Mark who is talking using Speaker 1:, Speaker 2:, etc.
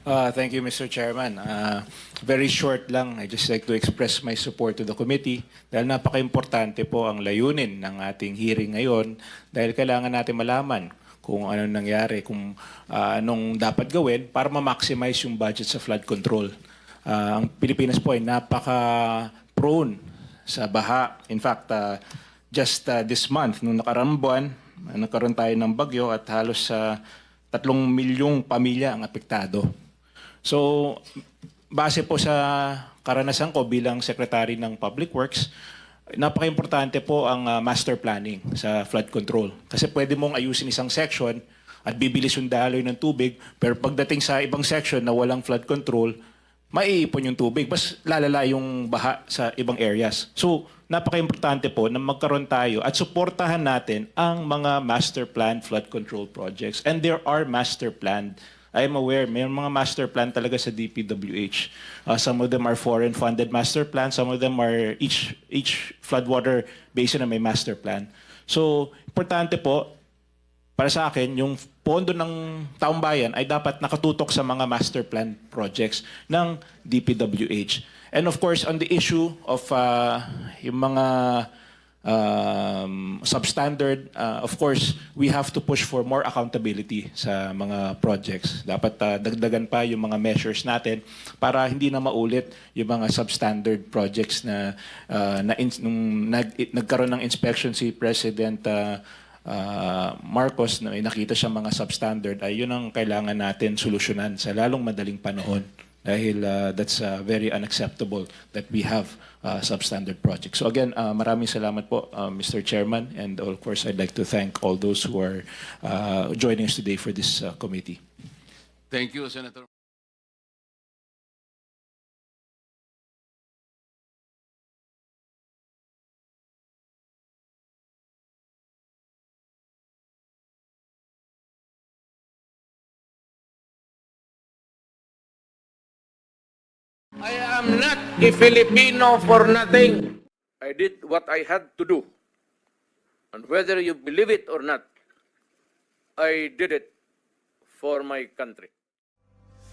Speaker 1: Thank you, Mr. Chairman. Very short lang, I just like to express my support to the committee dahil napaka-importante po ang layunin ng ating hearing ngayon dahil kailangan natin malaman kung ano nangyari, kung anong dapat gawin para ma-maximize yung budget sa flood control. Ang Pilipinas po ay napaka-prone sa baha. In fact, just this month, nung nakaraang buwan, nagkaroon tayo ng bagyo at halos 3 milyong pamilya ang apektado. So, base po sa karanasan ko bilang Secretary ng Public Works, napaka-importante po ang master planning sa flood control. Kasi pwede mong ayusin isang section at bibilis yung daloy ng tubig, pero pagdating sa ibang section na walang flood control, maiipon yung tubig, mas lalala yung baha sa ibang areas. So, napaka-importante po na magkaroon tayo at suportahan natin ang mga master plan flood control projects. And there are master planned. I am aware, may mga master plan talaga sa DPWH. Some of them are foreign-funded master plan. Some of them are each floodwater basin na may master plan. So, importante po, para sa akin, yung pondo ng taong bayan ay dapat nakatutok sa mga master plan projects ng DPWH. And of course, on the issue of yung mga substandard, of course, we have to push for more accountability sa mga projects. Dapat dagdagan pa yung mga measures natin para hindi na maulit yung mga substandard projects na nung nagkaroon ng inspection si President Marcos na may nakita siya mga substandard, ay yun ang kailangan natin solusyonan sa lalong madaling panahon. Dahil that's very unacceptable that we have substandard projects. So again, maraming salamat po, Mr. Chairman, and of course, I'd like to thank all those who are joining us today for this committee.
Speaker 2: Thank you, Senator.
Speaker 3: I am not a Filipino for nothing. I did what I had to do. And whether you believe it or not, I did it for my country.